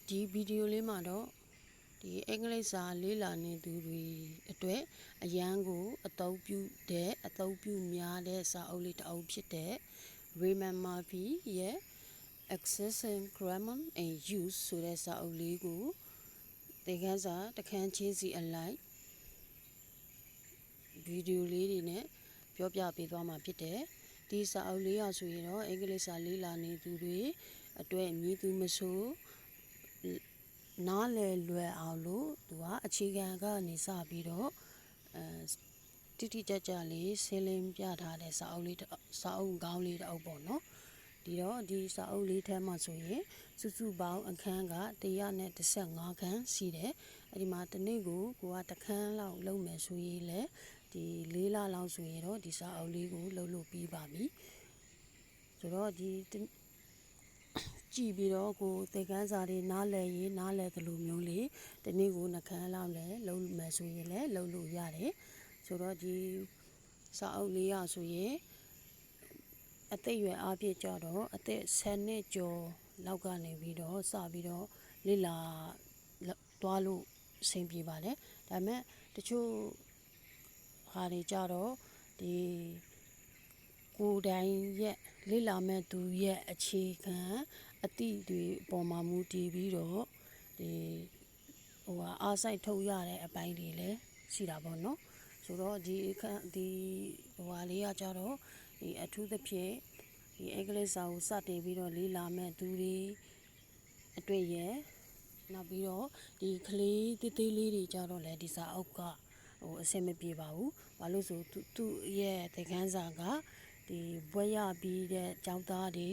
ဒီဗီဒီယိုလေးမှာတော့ဒီအင်္ဂလိပ်စာလေးလာနေသူတွေအတွက်အရန်ကိုအသုံးပြုများတဲ့စာအုပ်လေးတစ်အုပ်ဖြစ်တဲ့ Raymond Murphy ရဲ့ Accessing Grammar and Use ဆိုတဲ့စာအုပ်လေးကိုသင်ခန်းစာတစ်ခန်းချင်းစီအလိုက်ဗီဒီယိုလေးတွေနဲ့ပြောပြပေးသွားမှာဖြစ်တယ်။ဒီစာအုပ်လေးရဆိုရင်တော့အင်္ဂလိပ်စာလေးလာနေသူတွေအတွက်မြည်သူမဆိုနားလည်လွယ်အောင်လို့သူကအခြေခံကနေစပြီးတော့တိတိကျကျလေးဆင်းလင်းပြထားတဲ့စာအုပ်ကောင်းလေးတစ်အုပ်ပေါ့နော်။ဒီစာအုပ်လေးထဲမှာဆိုရင်စုစုပေါင်းအခန်းက115ခန်းရှိတယ်။အဲဒီမှာတစ်နေ့ကိုကတစ်ခန်းလောက်လုပ်မယ်ဆိုရင်လည်းဒီ4လလောက်ဆိုရင်တော့ဒီစာအုပ်လေးကိုလုပ်လို့ပြီးပါပြီ။ဆိုတော့ကြည့်ပြီးတော့ကိုသင်ခန်းစာတွေနားလည်သလိုမျိုးလေးဒီနေ့ကို2ခန်းလောက်လည်းလုပ်မယ်ဆိုရင်လည်းလုပ်လို့ရတယ်ဆိုတော့ဒီစာအုပ်လေးရဆိုရင်အသက်အရွယ်အားဖြင့်ကြတော့အသက်10နှစ်ကျော်လောက်ကနေပြီးတော့စပြီးတော့လေ့လာသွားလို့အဆင်ပြေပါတယ်ဒါပေမဲ့တချို့ဟာတွေကြတော့ဒီကိုယ်တိုင်ရဲ့လေ့လာမဲ့သူရဲ့အခြေခံအသည့်တွေအပေါ်မှာမူတည်ပြီးတော့အားစိုက်ထုတ်ရတဲ့အပိုင်းတွေလည်းရှိတာပေါ့နော်ဆိုတော့ဒီလေးကကြတော့ဒီအထူးသဖြင့်ဒီအင်္ဂလိပ်စာကိုစတင်ပြီးတော့လေ့လာမဲ့သူတွေအတွေ့ရနောက်ပြီးတော့ဒီကလေးသေးလေးတွေကြတော့လည်းဒီစာအုပ်ကအဆင်မပြေပါဘူးဘာလို့ဆိုသူ့ရဲ့သင်ခန်းစာကဒီဘွဲ့ရပြီးတဲ့ကျောင်းသားတွေ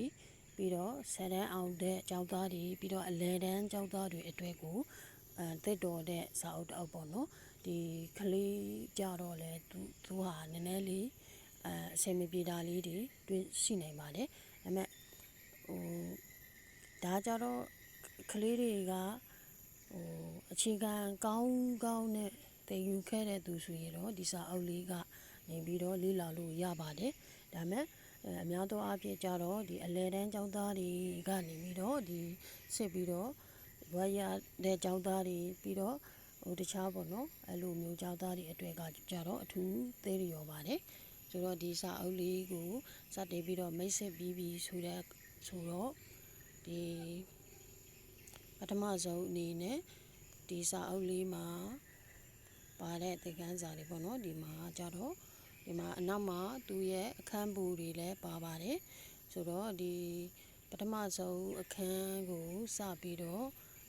ပြီးတော့ဆယ်တန်းအောင်တဲ့ကျောင်းသားတွေပြီးတော့အလယ်တန်းကျောင်းသားတွေအတွက်ကိုတက်တော်တဲ့စာအုပ်တစ်အုပ်ပေါ့နော်ဒီကလေးကြတော့လေသူဟာနည်းနည်းလေးအဆင်မပြေတာလေးတွေတွေ့ရှိနိုင်ပါတယ်ဒါပေမဲ့ဒါကြတော့ကလေးတွေကအခြေခံကောင်းနဲ့သင်ယူခဲ့တဲ့သူဆိုရင်တော့ဒီစာအုပ်လေးကနေပြီးတော့လေ့လာလို့ရပါတယ်ဒါပေမဲ့အများသောအားဖြင့်ကြတော့ဒီအလယ်တန်းကျောင်းသားတွေကနေပြီးတော့ဒီစစ်ပြီးတော့ဘွဲ့ရတဲ့ကျောင်းသားတွေပြီးတော့တခြားပေါ့နော်အဲ့လိုမျိုးကျောင်းသားတွေအတွက်ကကြတော့အထူးသေးရောပါတယ်ဆိုတော့ဒီစာအုပ်လေးကိုစတင်ပြီးတော့မိတ်ဆက်ပြီးဆိုတော့ဒီပထမဆုံးအနေနဲ့ဒီစာအုပ်လေးမှာပါတဲ့သင်ခန်းစာတွေပေါ့နော်ဒီမှာကြတော့ဒီမှာအနောက်မှာသူ့ရဲ့အခန်းပူတွေလည်းပါပါတယ်ဆိုတော့ဒီပထမဆုံးအခန်းကိုစပြီးတော့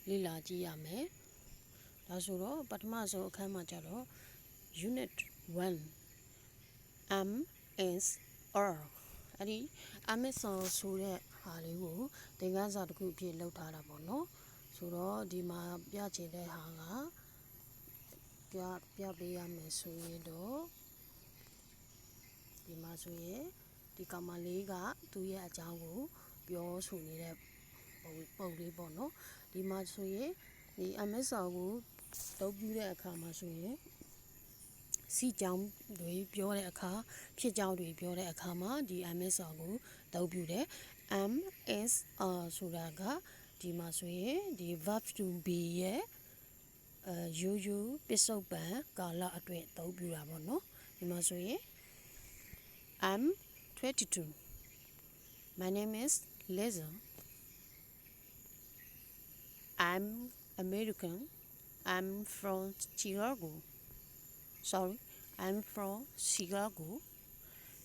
လေ့လာကြည့်ရမယ်ဒါဆိုတော့ပထမဆုံးအခန်းမှာကြတော့ unit 1 M is R အဲ့ဒီ M is R ဆိုတဲ့ဟာလေးကိုသင်ခန်းစာတစ်ခုအဖြစ်လောက်ထားတာပေါ့နော်ဆိုတော့ဒီမှာပြချင်တဲ့ဟာကပြပေးရမယ်ဆိုရင်တော့ဒီမှာဆိုရင်ဒီကောင်မလေးကသူ့ရဲ့အကြောင်းကိုပြောဆိုနေတဲ့ပုံလေးပေါ့နော်ဒီမှာဆိုရင်ဒီ MSR ကိုတုံးပြတဲ့အခါမှာဆိုရင်စီကြောင်းတွေပြောတဲ့အခါဖြစ်ကြောင်းတွေပြောတဲ့အခါမှာဒီ MSR ကိုတုံးပြတယ် MSR ဆိုတာကဒီမှာဆိုရင်ဒီ verb to be ရဲ့ရိုးရိုးပစ္စုပန်ကာလအတွက်အသုံးပြုတာပေါ့နော်ဒီမှာဆိုရင် I'm 22 my name is Liza I'm American I'm from Chicago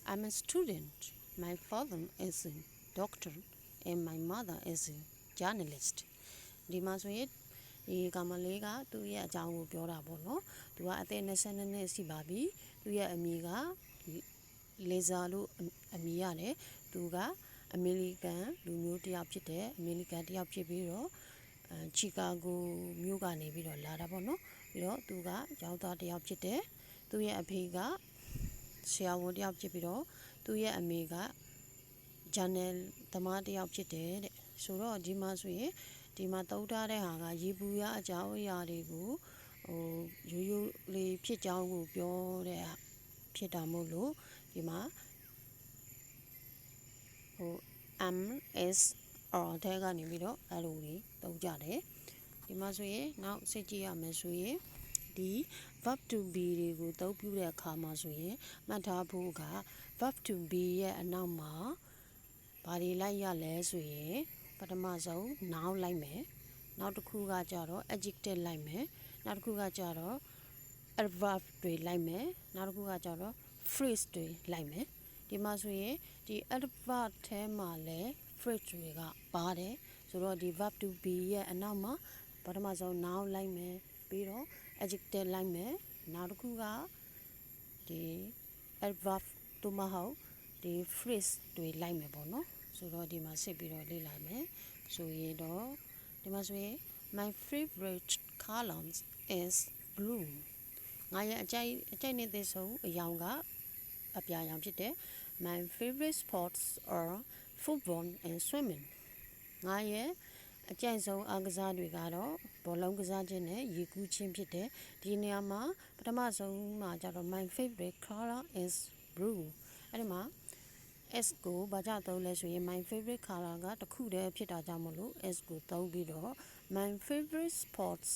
I'm a student my father is a doctor and my mother is a journalist ဒီမှာဆိုရင်ဒီကောင်မလေးကသူ့ရဲ့အကြောင်းကိုပြောတာပေါ့နော်သူကအသက်22နှစ်ရှိပါပြီသူ့ရဲ့အမည်ကလေဇာလို့အမည်ရတယ်သူကအမေရိကန်လူမျိုးတစ်ယောက်ဖြစ်တယ်အမေရိကန်တစ်ယောက်ဖြစ်ပြီးတော့ချီကာဂိုမြို့ကနေပြီးတော့လာတာပေါ့နော်ပြီးတော့သူကကျောင်းသားတစ်ယောက်ဖြစ်တယ်သူ့ရဲ့အဖေကဆရာဝန်တစ်ယောက်ဖြစ်ပြီးတော့သူ့ရဲ့အမေကဂျာနယ်သမားတစ်ယောက်ဖြစ်တယ်တဲ့ဆိုတော့ဒီမှာဆိုရင်ဒီမှာသုံးထားတဲ့ဟာကရေပူရအကြောင်းအရာတွေကိုရိုးရိုးလေးဖြစ်ကြောင်းကိုပြောတဲ့ဖြစ်တာမို့လို့ဒီမှာM S R ထဲကနေပြီးတော့အဲ့လိုလေးသုံးကြတယ် ဒီမှာဆိုရင်နောက်စိတ်ကြည့်ရမယ်ဆိုရင်ဒီ verb to be တွေကိုသုံးပြုတဲ့အခါမှာဆိုရင်မှတ်ထားဖို့က verb to be ရဲ့အနောက်မှာဘာတွေလိုက်ရလဲဆိုရင်ပထမဆုံး noun လိုက်မယ်နောက်တစ်ခုကကြတော့ adjective လိုက်မယ်နောက်တစ်ခုကကြတော့ adverb တွေလိုက်မယ်နောက်တစ်ခုကကြတော့ phrase တွေလိုက်မယ်ဒီမှာဆိုရင်ဒီ adverb ထဲမှာလဲ phrase တွေကပါတယ်ဆိုတော့ဒီ verb to be ရဲ့အနောက်မှာပထမဆုံး noun လိုက်မယ်ပြီးတော့ adjective လိုက်မယ်နောက်တစ်ခုကဒီ adverb တို့မဟုတ်ဒီ phrase တွေလိုက်မယ်ပေါ့နော်ဆိုတော့ဒီမှာစစ်ပြီးတော့လေ့လာမယ်ဆိုရင်တော့ဒီမှာဆိုရင် my favorite color is blue ငါရဲ့အကြိုက်နေတဲ့ဆုံးအရောင်ကအပြာရောင်ဖြစ်တယ် my favorite sports are football and swimming ငါရဲ့အကြိုက်ဆုံးအားကစားတွေကတော့ဘောလုံးကစားခြင်းနဲ့ရေကူးခြင်းဖြစ်တယ်ဒီနေရာမှာပထမဆုံးမှာကျတော့ my favorite color is blue အဲ့ဒီမှာ S ကိုဘာကြောင့်သုံးလဲဆိုရင် my favorite color ကတစ်ခုတည်းဖြစ်တာကြောင့်မလို့ S ကိုသုံးပြီးတော့ my favorite sports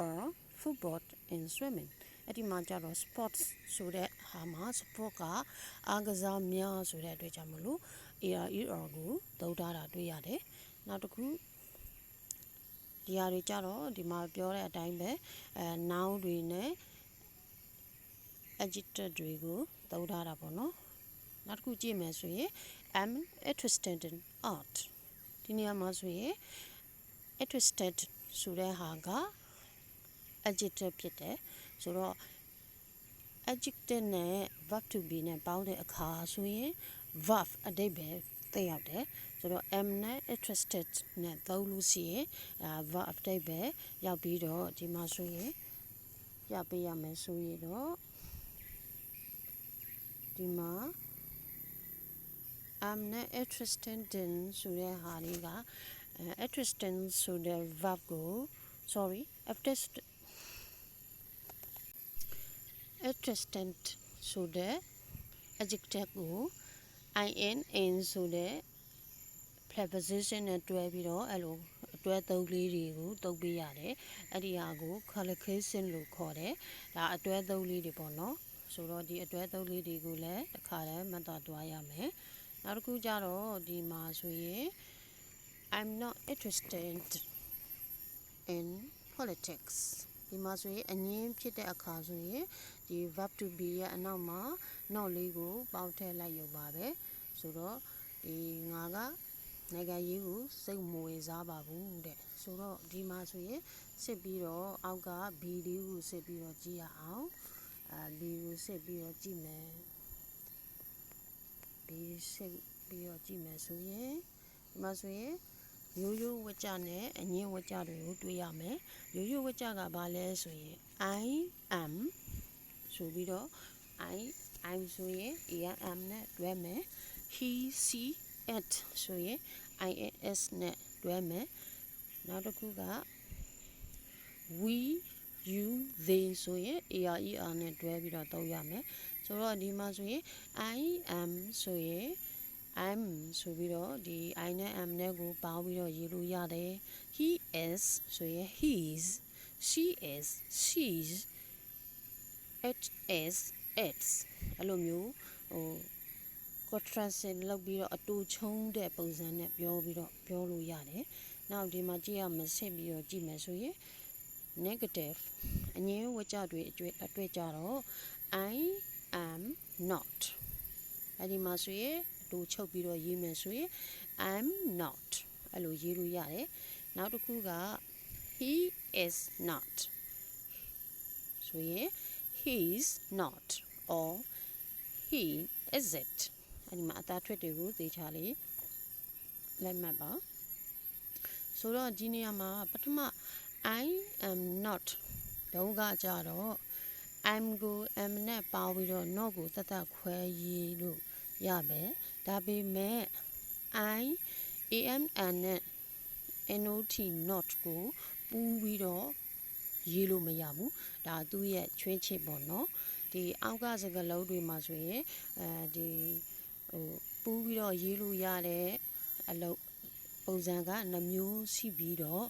are football and swimming အဲ့ဒီမှာကျတော့ sports ဆိုတဲ့ဟာမှာ sport ကအားကစားများဆိုတဲ့အတွက်ကြောင့်မလို့ AR ကိုသုံးထားတာတွေ့ရတယ်နောက်တစ်ခုဒီဟာတွေကြတော့ဒီမှာပြောတဲ့အတိုင်းပဲnoun တွေနဲ့ adjective တွေကိုသုံးထားတာပေါ့နော်နောက်တစ်ခုကြည့်မယ်ဆိုရင် I'm interested in art ဒီနေရာမှာဆိုရင် interested ဆိုတဲ့ဟာက adjective ဖြစ်တယ်ဆိုတော့ adjective နဲ့ verb to be နဲ့ပေါင်းတဲ့အခါဆိုရင် verb အဓိပ္ပာယ်သက်ရောက်တယ်ဆိုတော့ am နဲ့ interested နဲ့သုံးလို့ရှိရင် verb အဓိပ္ပာယ်ရောက်ပြီးတော့ဒီမှာဆိုရင်ပြပေးရမယ်ဆိုရင်တော့ဒီမှာ am နဲ့ interested in ဆိုတဲ့ဟာလေးကinterested ဆိုတဲ့ verb ကို interested ဆိုတဲ့ adjective ကို in ဆိုတဲ့ preposition နဲ့တွဲပြီးတော့အဲ့လိုအတွဲသုံးလေးတွေကိုသုံးပေးရတယ်အဲ့ဒီဟာကို collocation လို့ခေါ်တယ်ဒါအတွဲသုံးလေးတွေပေါ့နော်ဆိုတော့ဒီအတွဲသုံးလေးတွေကိုလည်းတစ်ခါတည်းမှတ်သားသွားရမယ်နောက်တစ်ခုကြတော့ဒီမှာဆိုရင် I'm not interested in politics ဒီမှာဆိုရင်အငင်းဖြစ်တဲ့အခါဆိုရင်ဒီ verb to be ရဲ့အနောက်မှာ not လေးကိုပေါင်းထည့်လိုက်ရုံပါပဲဆိုတော့ဒီငါကနိုင်ငံရေးကိုစိတ်မဝင်စားပါဘူးတဲ့ဆိုတော့ဒီမှာဆိုရင်စစ်ပြီးတော့အောက်က B လေးကိုစစ်ပြီးတော့ကြည့်ရအောင် B ကိုစစ်ပြီးတော့ကြည့်မယ် B စစ်ပြီးတော့ကြည့်မယ်ဆိုရင်ဒီမှာဆိုရင်ရိုးရိုးဝကြနဲ့အငင်းဝကြတွေကိုတွေ့ရမယ်ရိုးရိုးဝကြကဘာလဲဆိုရင် I am ဆိုပြီးတော့ I'm ဆိုရင် am နဲ့တွဲမယ် he she it ဆိုရင် is နဲ့တွဲမယ်နောက်တစ်ခုက we you they ဆိုရင် er နဲ့တွဲပြီးတော့သုံးရမယ်ဆိုတော့ဒီမှာဆိုရင် I am ဆိုရင် I'm ဆိုပြီးတော့ဒီ I နဲ့ am နဲ့ကိုပေါင်းပြီးတော့ရေးလို့ရတယ် he is ဆိုရင် he's she is she's it is it's အဲ့လိုမျိုးcontraction လုပ်ပြီးတော့အတူချုံးတဲ့ပုံစံနဲ့ပြောလို့ရတယ်နောက်ဒီမှာကြည့်ရမယ်ဆက်ပြီးတော့ကြည့်မယ်ဆိုရင် negative အငင်းဝကြတွေအတွက်ကြတော့ I am not အဲ့ဒီမှာဆိုရင်အတူချုပ်ပြီးတော့ရေးမယ်ဆိုရင် I'm not အဲ့လိုရေးလို့ရတယ်နောက်တစ်ခုက he is not ဆိုရင် he's not or he isn't အဲ့ဒီမှာအသားထွက်တွေကိုသေချာလေးလိုက်မှတ်ပါဆိုတော့ဒီနေရာမှာပထမ I am not ဒုံးကကြတော့ I'm ကို am နဲ့ပေါင်းပြီးတော့ not ကိုတတ်ခွဲရေးလို့ရမယ်ဒါပေမဲ့ I am and နဲ့ not not ကိုပူးပြီးတော့ရေးလို့မရဘူးဒါသူ့ရဲ့ချွင်းချစ်ပေါ့နော်ဒီအောက်ကစကားလုံးတွေမှာဆိုရင်ဒီပူးပြီးတော့ရေးလို့ရတဲ့အလုပ် ပုံစံကနှမျိုးရှိပြီးတော့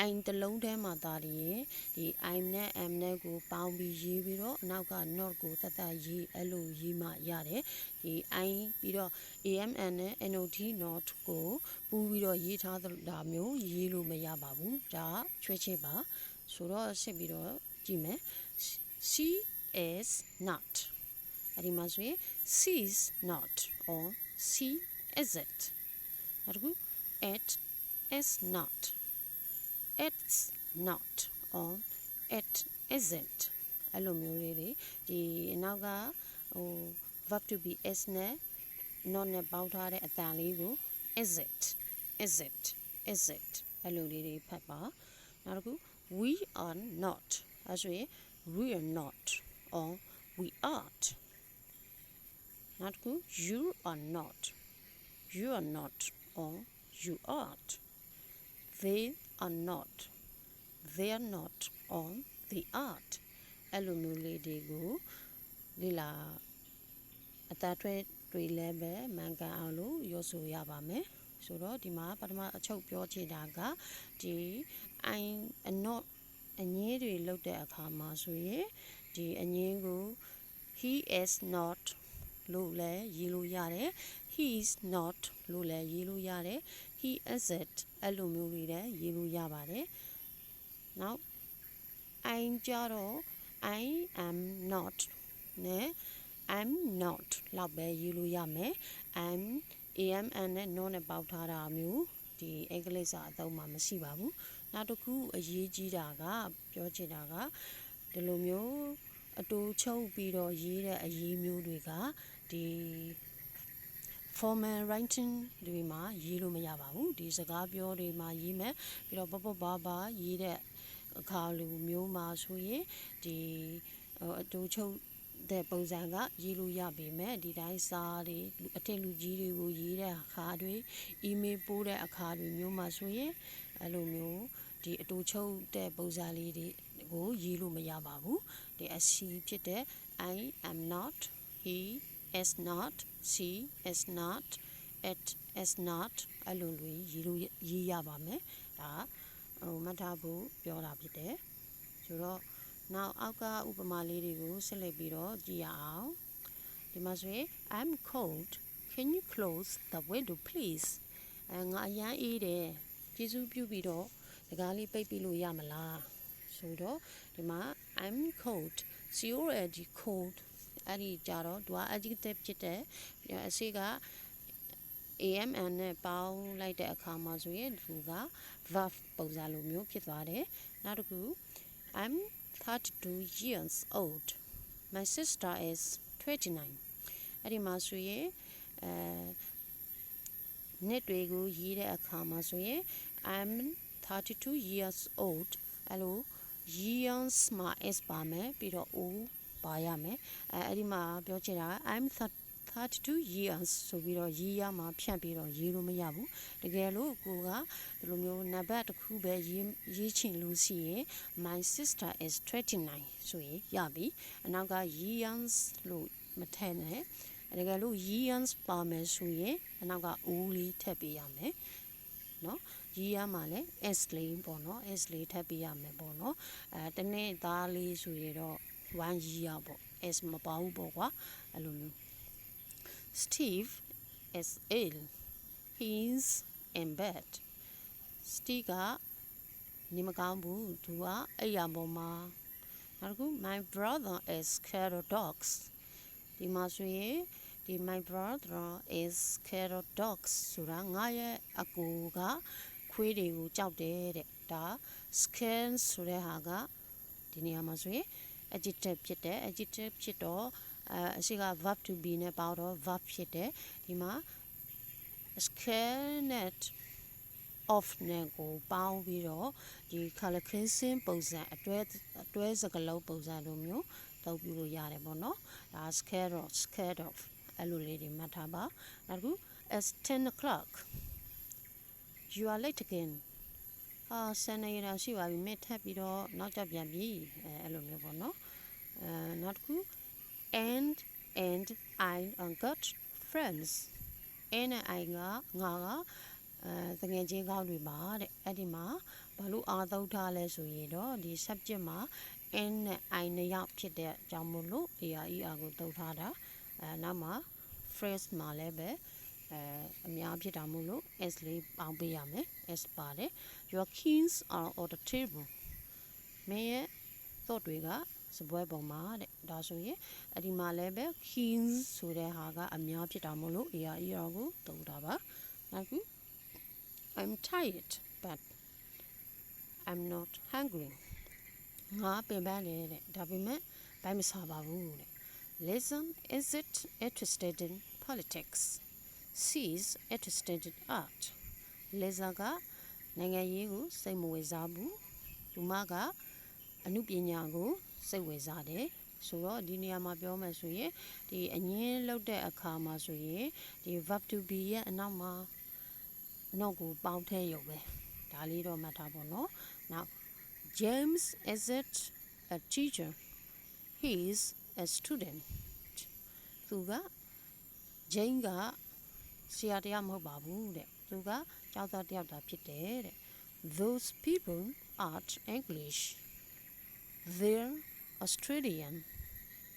I'm တစ်လုံးထဲမှာသာတည်းဒီ I'm နဲ့ am နဲ့ကိုပေါင်းပြီးရေးပြီးတော့အနောက်က not ကိုတတ်ရေးအဲ့လိုရေးမှရတယ်ဒီ I'm ပြီးတော့ am and နဲ့ not not ကိုပူးပြီးတော့ရေးထားတာမျိုးရေးလို့မရပါဘူးဒါချွဲချင်းပါဆိုတော့ဆက်ပြီးတော့ကြည့်မယ် she is not အဲ့ဒီမှာဆိုရင် she's not or she isn't နောက်တစ်ခု it is not it's not or it isn't အဲ့လိုမျိုးလေးတွေဒီအနောက်ကဟို verb to be is နဲ့ not နဲ့ပေါင်းထားတဲ့အတန်လေးကို is itအဲ့လိုလေးတွေဖတ်ပါနောက်တစ်ခု we are not အဲ့ဆိုရင် we are not or we aren't နောက်တစ်ခု you are not or you aren't they are not or they aren't အဲ့လိုမျိုးလေးတွေကိုလေ့လာအတားထွဲတွေလည်းပဲမှန်ကန်အောင်လို့ရောဆိုရပါမယ်ဆိုတော့ဒီမှာပထမအချုပ်ပြောချင်တာကဒီ I not အငင်းတွေလောက်တဲ့အခါမှာဆိုရင်ဒီအငင်းကို he is not လို့လည်းရေးလို့ရတယ် he is not လို့လည်းရေးလို့ရတယ် he isn't အဲ့လိုမျိုးတွေလည်းရေးလို့ရပါတယ်နောက် I'm ကြတော့ I am not နဲ့ I'm not လောက်ပဲရေးလို့ရမယ် I'm am and နဲ့ not နဲ့ပေါက်ထားတာမျိုးဒီအင်္ဂလိပ်စာအသုံးမှာမရှိပါဘူးနောက်တစ်ခုအရေးကြီးတာကပြောချင်တာကဒီလိုမျိုးအတူချုပ်ပြီးတော့ရေးတဲ့အရေးမျိုးတွေကဒီ formal writing တွေမှာရေးလို့မရပါဘူးဒီစကားပြောတွေမှာရေးမယ်ပြီးတော့ပဘာရေးတဲ့အခါလိုမျိုးမှာဆိုရင်ဒီအတူချုပ်တဲ့ပုံစံကရေးလို့ရပေမဲ့ဒီတိုင်းစာတွေအထက်လူကြီးတွေကိုရေးတဲ့အခါတွေ email ပို့တဲ့အခါတွေမျိုးမှာဆိုရင်အဲ့လိုမျိုးဒီအတူချုပ်တဲ့ပုံစံလေးတွေကိုရေးလို့မရပါဘူးဒီအစီဖြစ်တဲ့ I am not he is not she is not it is not အဲ့လိုလေးရေးရပါမယ်ဒါမှတ်ထားဖို့ပြောတာဖြစ်တယ်ဆိုတော့နောက်အောက်ကဥပမာလေးတွေကိုဆက်လက်ပြီးတော့ကြည့်ရအောင်ဒီမှာဆိုရင် I'm cold can you close the window please ငါအရန်အေးတယ်ကျေးဇူးပြုပြီးတော့တကားလေးပိတ်ပြီးလို့ရမလားဆိုတော့ဒီမှာ I'm cold she already cold အဲ့ဒီကြတော့သူက adjective ဖြစ်တဲ့အစီကam and နဲ့ပေါင်းလိုက်တဲ့အခါမှာဆိုရင်သူက verb ပုံစံလိုမျိုးဖြစ်သွားတယ်နောက်တစ်ခု I'm 32 years old my sister is 29အဲ့ဒီမှာဆိုရင်နှစ်တွေကိုရေးတဲ့အခါမှာဆိုရင် I'm 32 years old အဲ့လို years မှာ s ပါမယ်ပြီးတော့ o ပါရမယ်အဲ့ဒီမှာပြောချင်တာ I'm 32 years ဆိုပြီးတော့ရေးရမှာဖြန့်ပြီးတော့ရေးလို့မရဘူးတကယ်လို့ကိုကဒီလိုမျိုးနံပါတ်တစ်ခုပဲရေးချင်လို့ရှိရင် my sister is 29ဆိုရင်ရပြီအနောက်က years လို့မထည့်နဲ့တကယ်လို့ years ပါမယ်ဆိုရင်အနောက်က o လေးထည့်ပေးရမယ်နော်ရေးရမှာလဲ s လေးပေါ့နော် s လေးထပ်ပေးရမယ်ပေါ့နော်တနေ့သားလေးဆိုရင်တော့1ရေးရပေါ့ s မပါဘူးပေါ့ကွာအဲ့လိုမျိုး Steve is ill he's in bed Steve ကနေမကောင်းဘူးသူကအိပ်ရာပေါ်မှာနောက်တစ်ခု my brother is scared of dogs ဒီမှာဆိုရင်ဒီ my brother is scared of dogs ဆိုတာငါရဲ့အကိုကခွေးတွေကိုကြောက်တယ်တဲ့ဒါ scared ဆိုတဲ့ဟာကဒီနေရာမှာဆိုရင် adjective ဖြစ်တယ် adjective ဖြစ်တော့အရှိက verb to be နဲ့ပေါတော့ verb ဖြစ်တယ်ဒီမှာ scared နဲ့ of နဲ့ကိုပေါင်းပြီးတော့ဒီ collocation ပုံစံအတွဲစကားလုံးပုံစံလိုမျိုးသုံးပြလို့ရတယ်ပေါ့နော်ဒါ scared of အဲ့လိုလေးတွေမှတ်ထားပါနောက်တစ်ခု it's 10 o'clock you are late again 10 နာရီလောက်ရှိပါပြီမင်းထပ်ပြီးတော့နောက်ကျပြန်ပြီအဲ့လိုမျိုးပေါ့နော်နောက်တစ်ခု and I are good friends and I ငါက တငယ်ချင်းကောင်းတွေမှာတဲ့အဲ့ဒီမှာဘာလို့အားသုံးထားလဲဆိုရင်တော့ဒီ subject မှာ n နဲ့ i နှစ်ယောက်ဖြစ်တဲ့အကြောင်းမို့လို့ er ကိုသုံးထားတာနောက်မှာ phrase မှာလည်းပဲအများဖြစ်တာမို့လို့ s လေးပေါင်းပေးရမယ် s ပါတယ် your keys are on the table မင်းရဲ့တော့တွေကစပွဲပေါ်မှာတဲ့ဒါဆိုရင်အဲ့ဒီမှာလည်းပဲ keys ဆိုတဲ့ဟာကအများဖြစ်တာမို့လို့ er ကိုသုံးတာပါနောက်ခု I'm tired but I'm not hungry ငါပင်ပန်းနေတဲ့ဒါပေမဲ့ဘိုင်းမစားပါဘူးတဲ့ Listen is it interested in politics she's interested in art Lisa ကနိုင်ငံရေးကိုစိတ်မဝင်စားဘူးလူမကအမှုပညာကိုစိတ်ဝင်စားတယ်ဆိုတော့ဒီနေရာမှာပြောမယ်ဆိုရင်ဒီအငင်းလောက်တဲ့အခါမှာဆိုရင်ဒီ verb to be ရဲ့အနောက်မှာနောက်ကိုပေါင်းထည့်ရုံပဲဒါလေးတော့မှတ်ထားပါတော့နောက် James isn't a teacher he is a student သူက Jane ကဆရာတရားမဟုတ်ပါဘူးတဲ့သူကကျောင်းသားတစ်ယောက်သာဖြစ်တယ်တဲ့ Those people aren't English they're Australian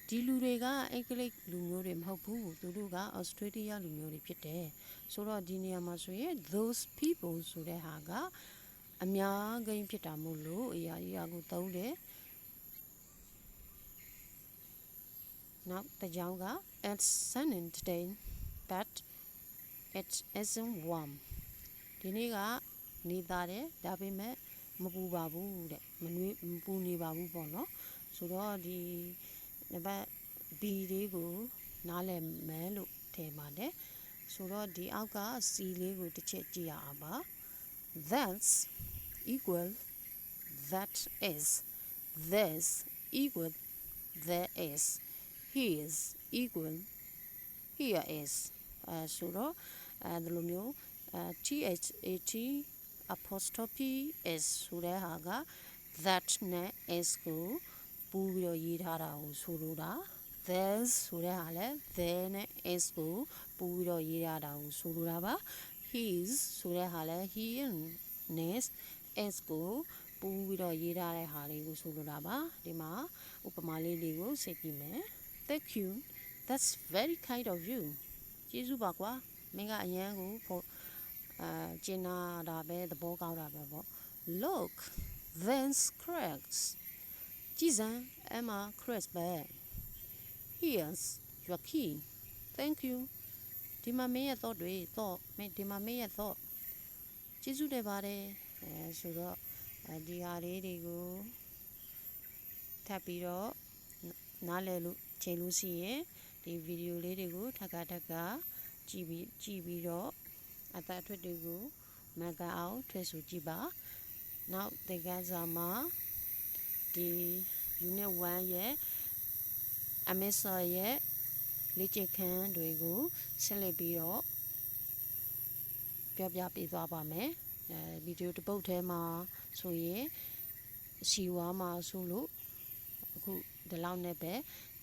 ဒီလူတွေကအင်္ဂလိပ်လူမျိုးတွေမဟုတ်ဘူးသူတို့က Australia လူမျိုးတွေဖြစ်တယ်ဆိုတော့ဒီနေရာမှာဆိုရင် those people ဆိုတဲ့ဟာကအများကိန်းဖြစ်တာမို့လို့အရာကိုသုံးတယ်နောက်တစ်ကြောင်းက it's sunny today but it isn't warm ဒီနေ့ကနေသားတယ်ဒါပေမဲ့မပူပါဘူးတဲ့မပူနေပါဘူးပေါ့နော်ဆိုတော့ဒီနံပါတ် B လေးကိုနားလည်မယ်လို့ထင်ပါတယ်ဆိုတော့ဒီအောက်က C လေးကိုတစ်ချက်ကြည့်ရအောင်ပါ that's equal that is this equal there is he is equal here isဆိုတော့ဒီလိုမျိုးTHAT apostrophe s ဆိုတဲ့ဟာက that နဲ့ s ကိုပူပြီးတော့ရေးထားတာကိုဆိုလိုတာ there's ဆိုတဲ့ဟာလဲ there နဲ့ s ကိုပူပြီးတော့ရေးထားတာကိုဆိုလိုတာပါ his ဆိုတဲ့ဟာလဲ he နဲ့ s ကိုပူပြီးတော့ရေးထားတဲ့ဟာလေးကိုဆိုလိုတာပါဒီမှာဥပမာလေးကိုစစ်ကြည့်မယ် thank you that's very kind of you ကျေးဇူးပါကွာမင်းကအရန်ကိုကျင်နာတာပဲသဘောကောင်းတာပဲပေါ့ look there's cracks ကြည်စမ်းအမ cracks ပဲ here's your key thank you ဒီမှာမင်းရဲ့တော့တွေတော့ဒီမှာမင်းရဲ့တော့ကျေးဇူးတင်ပါတယ်ဆိုတော့ဒီဟာလေးတွေကိုထပ်ပြီးတော့နားလည်လို့ချိန်လို့ရှိရင်ဒီဗီဒီယိုလေးတွေကိုထပ်ကကြည့်ပြီးတော့အသက်အထွတ်တွေကိုမှန်ကန်အောင်ထွဲဆိုကြည့်ပါနောက်သင်ခန်းစာမှာဒီ unit 1ရဲ့အမေဆော်ရဲ့လေ့ကျင့်ခန်းတွေကိုဆက်လက်ပြီးတော့ပြောပြပေးသွားပါမယ်ဗီဒီယိုတစ်ပုဒ်ထဲမှာဆိုရင်စီဝါမှာဆိုလို့အခုဒီလောက်နဲ့ပဲ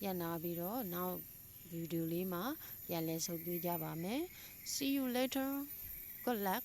ရပ်နာပြီးတော့နောက်ဗီဒီယိုလေးမှာပြန်လည်ဆုံတွေ့ကြပါမယ် See you later good luck